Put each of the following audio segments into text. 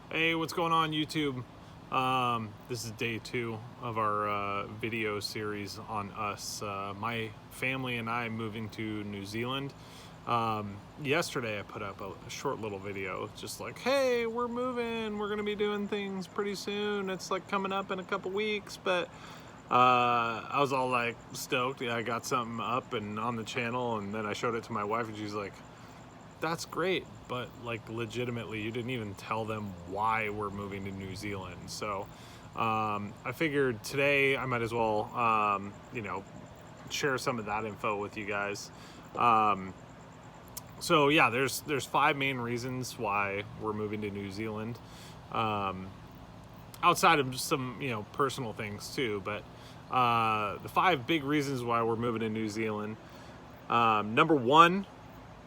Hey, what's going on, YouTube? This is day 2 of our video series on us. My family and I moving to New Zealand. Yesterday I put up a short little video just like, hey, we're moving, we're gonna be doing things pretty soon. It's like coming up in a couple weeks, but I was all like stoked. Yeah, I got something up and on the channel, and then I showed it to my wife and she's like, that's great, but like legitimately you didn't even tell them why we're moving to New Zealand. So I figured today I might as well share some of that info with you guys. So yeah, there's 5 main reasons why we're moving to New Zealand, outside of some personal things too, but the 5 big reasons why we're moving to New Zealand. Number 1,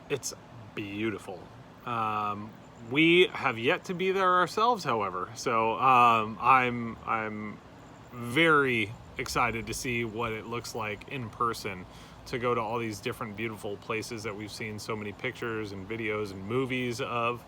it's beautiful. We have yet to be there ourselves, however, so I'm very excited to see what it looks like in person, to go to all these different beautiful places that we've seen so many pictures and videos and movies of,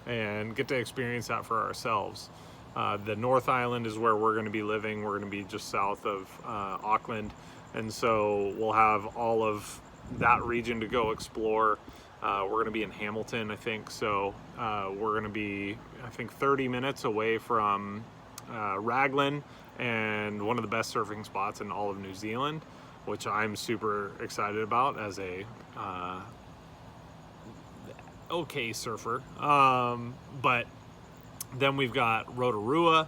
and get to experience that for ourselves. The North Island is where we're going to be living. We're going to be just south of Auckland, and so we'll have all of that region to go explore. We're going to be in Hamilton, I think, so we're going to be, I think, 30 minutes away from Raglan, and one of the best surfing spots in all of New Zealand, which I'm super excited about as a okay surfer. But then we've got Rotorua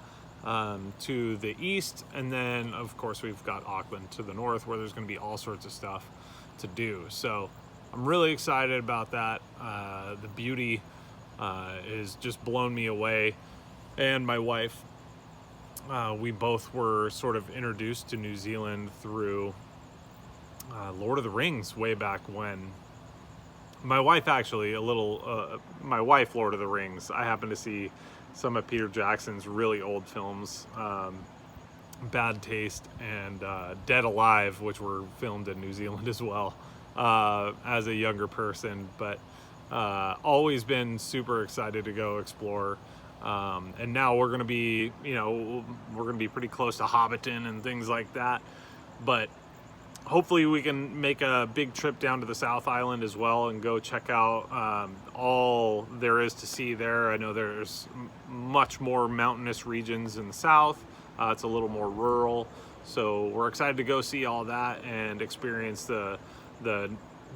to the east, and then of course we've got Auckland to the north, where there's going to be all sorts of stuff to do. So I'm really excited about that. The beauty is just blown me away, and my wife, we both were sort of introduced to New Zealand through Lord of the Rings way back when. My wife actually, my wife, Lord of the Rings. I happened to see some of Peter Jackson's really old films, Bad Taste and Dead Alive, which were filmed in New Zealand as well, as a younger person, but always been super excited to go explore. And now we're going to be, we're going to be pretty close to Hobbiton and things like that, but hopefully we can make a big trip down to the South Island as well and go check out all there is to see there. I know there's much more mountainous regions in the south. It's a little more rural, so we're excited to go see all that and experience the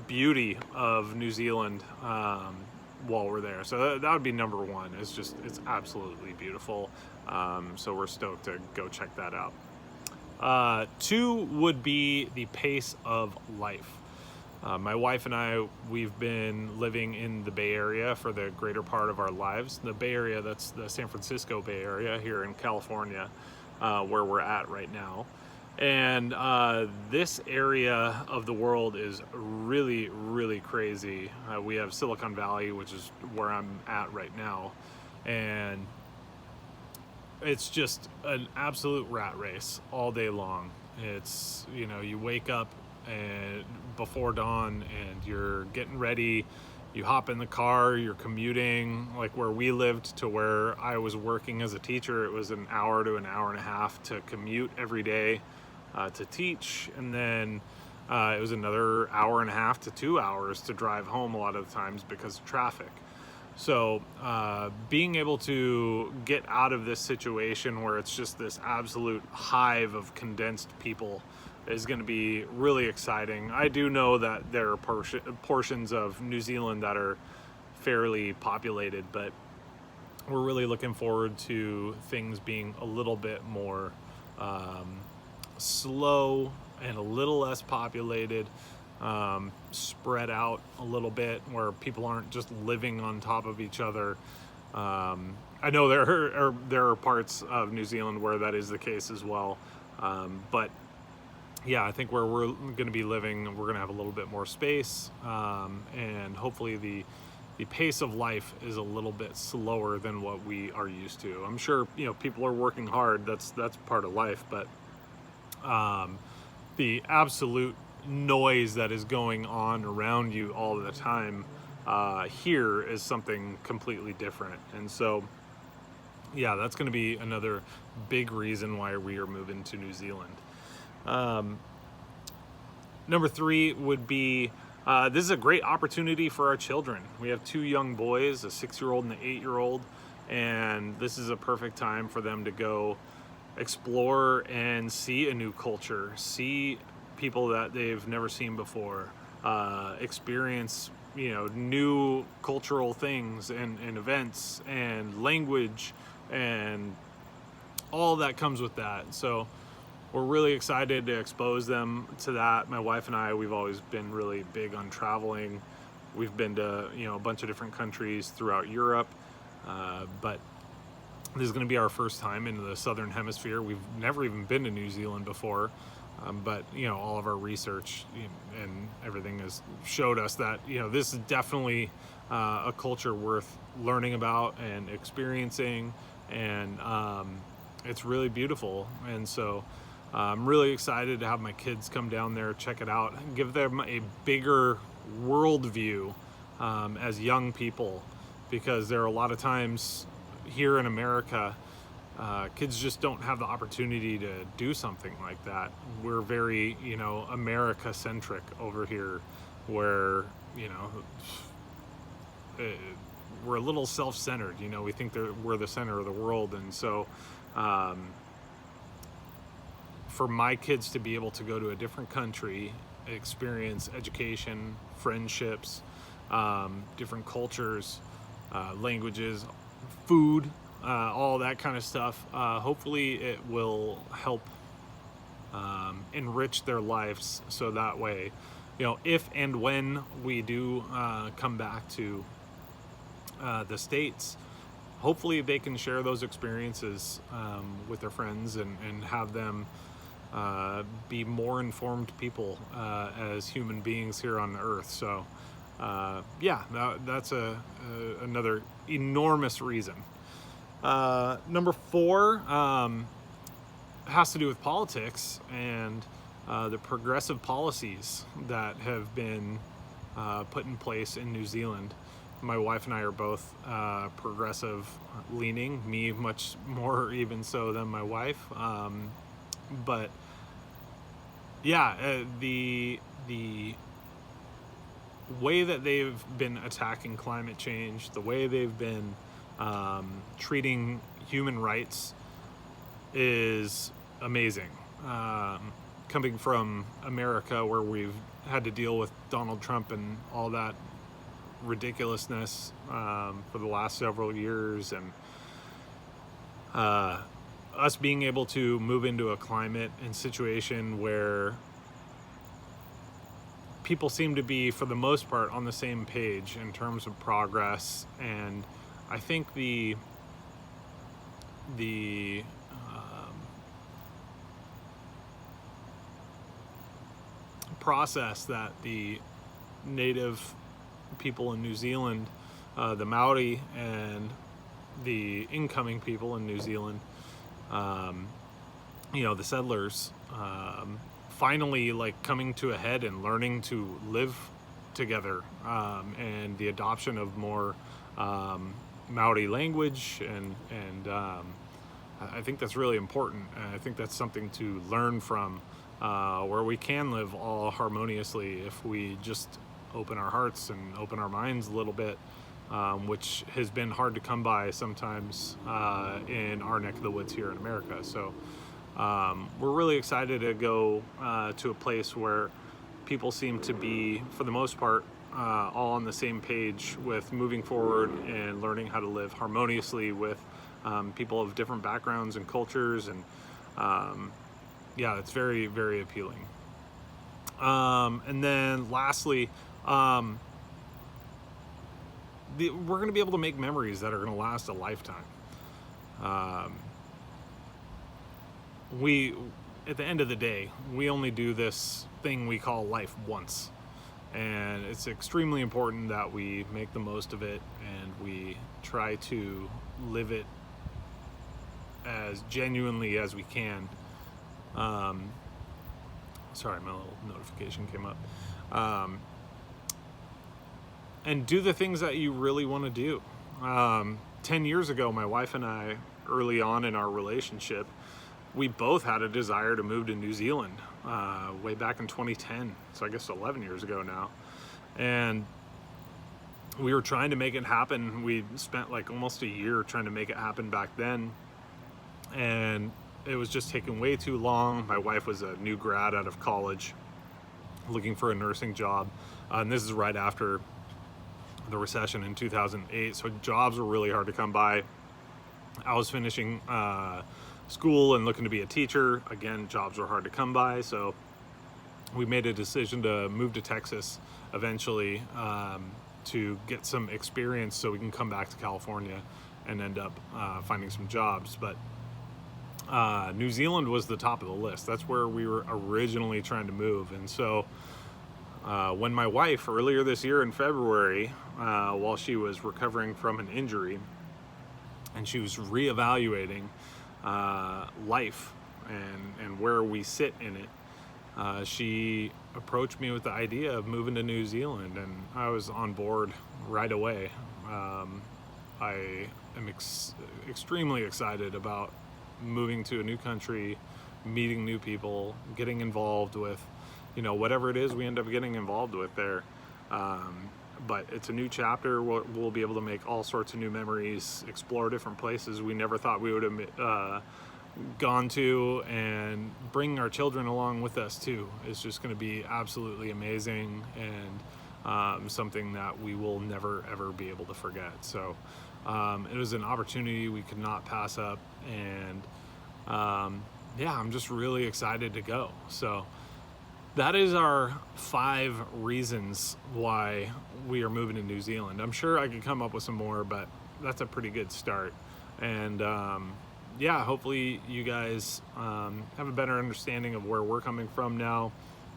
beauty of New Zealand while we're there. So that would be number 1. It's absolutely beautiful. So we're stoked to go check that out. 2 would be the pace of life. My wife and I, we've been living in the Bay Area for the greater part of our lives. The Bay Area, that's the San Francisco Bay Area here in California, where we're at right now. And this area of the world is really, really crazy. We have Silicon Valley, which is where I'm at right now, and it's just an absolute rat race all day long. It's, you wake up and before dawn and you're getting ready, you hop in the car, you're commuting. Like where we lived to where I was working as a teacher, it was an hour to an hour and a half to commute every day to teach, and then it was another hour and a half to 2 hours to drive home a lot of the times because of traffic. So being able to get out of this situation where it's just this absolute hive of condensed people is going to be really exciting. I do know that there are portions of New Zealand that are fairly populated, but we're really looking forward to things being a little bit more slow and a little less populated. Spread out a little bit, where people aren't just living on top of each other. I know there are parts of New Zealand where that is the case as well, but yeah, I think where we're going to be living, we're going to have a little bit more space, and hopefully the pace of life is a little bit slower than what we are used to. I'm sure people are working hard. That's part of life, but the absolute noise that is going on around you all the time here is something completely different. And so yeah, that's going to be another big reason why we are moving to New Zealand. Number 3 would be, this is a great opportunity for our children. We have 2 young boys, a 6-year-old and an 8-year-old, and this is a perfect time for them to go explore and see a new culture, see people that they've never seen before, experience, new cultural things and events and language and all that comes with that. So we're really excited to expose them to that. My wife and I, we've always been really big on traveling. We've been to, a bunch of different countries throughout Europe, but this is going to be our first time into the Southern Hemisphere. We've never even been to New Zealand before, but, all of our research and everything has showed us that, this is definitely a culture worth learning about and experiencing, and it's really beautiful. And so I'm really excited to have my kids come down there, check it out, and give them a bigger worldview as young people, because there are a lot of times here in America, kids just don't have the opportunity to do something like that. We're very, America-centric over here, where, we're a little self-centered. We think that we're the center of the world, and so for my kids to be able to go to a different country, experience education, friendships, different cultures, languages, food, all that kind of stuff, hopefully it will help enrich their lives, so that way, if and when we do come back to the States, hopefully they can share those experiences with their friends and have them be more informed people as human beings here on Earth. So that's another enormous reason. Number 4 has to do with politics and the progressive policies that have been put in place in New Zealand. My wife and I are both progressive leaning, me much more even so than my wife. But yeah, the way that they've been attacking climate change, the way they've been treating human rights is amazing. Coming from America, where we've had to deal with Donald Trump and all that ridiculousness for the last several years, and us being able to move into a climate and situation where people seem to be, for the most part, on the same page in terms of progress. And I think the process that the native people in New Zealand, the Maori, and the incoming people in New Zealand, the settlers, finally coming to a head and learning to live together, and the adoption of more Maori language, and I think that's really important. And I think that's something to learn from, where we can live all harmoniously if we just open our hearts and open our minds a little bit, which has been hard to come by sometimes in our neck of the woods here in America. So we're really excited to go to a place where people seem to be, for the most part, all on the same page with moving forward and learning how to live harmoniously with people of different backgrounds and cultures. And it's very, very appealing. And then lastly, we're going to be able to make memories that are going to last a lifetime. At the end of the day, we only do this thing we call life once, and it's extremely important that we make the most of it and we try to live it as genuinely as we can. Sorry, my little notification came up. And do the things that you really want to do. 10 years ago, my wife and I early on in our relationship, we both had a desire to move to New Zealand way back in 2010. So I guess 11 years ago now. And we were trying to make it happen. We spent like almost a year trying to make it happen back then. And it was just taking way too long. My wife was a new grad out of college looking for a nursing job. And this is right after the recession in 2008. So jobs were really hard to come by. I was finishing school and looking to be a teacher. Again, jobs were hard to come by. So we made a decision to move to Texas eventually to get some experience so we can come back to California and end up finding some jobs. But New Zealand was the top of the list. That's where we were originally trying to move. And so when my wife, earlier this year in February, while she was recovering from an injury, and she was reevaluating life and where we sit in it, she approached me with the idea of moving to New Zealand, and I was on board right away. I am extremely excited about moving to a new country, meeting new people, getting involved with, whatever it is we end up getting involved with there. But it's a new chapter. We'll be able to make all sorts of new memories, explore different places we never thought we would have gone to, and bring our children along with us too. It's just going to be absolutely amazing, and something that we will never ever be able to forget. So it was an opportunity we could not pass up, and I'm just really excited to go. So that is our 5 reasons why we are moving to New Zealand. I'm sure I could come up with some more, but that's a pretty good start. And hopefully you guys have a better understanding of where we're coming from now,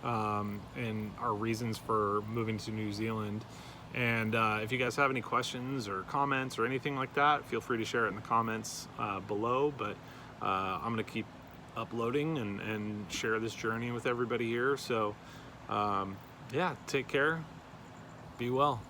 and our reasons for moving to New Zealand. And if you guys have any questions or comments or anything like that, feel free to share it in the comments below. But I'm going to keep uploading and share this journey with everybody here. So take care, be well.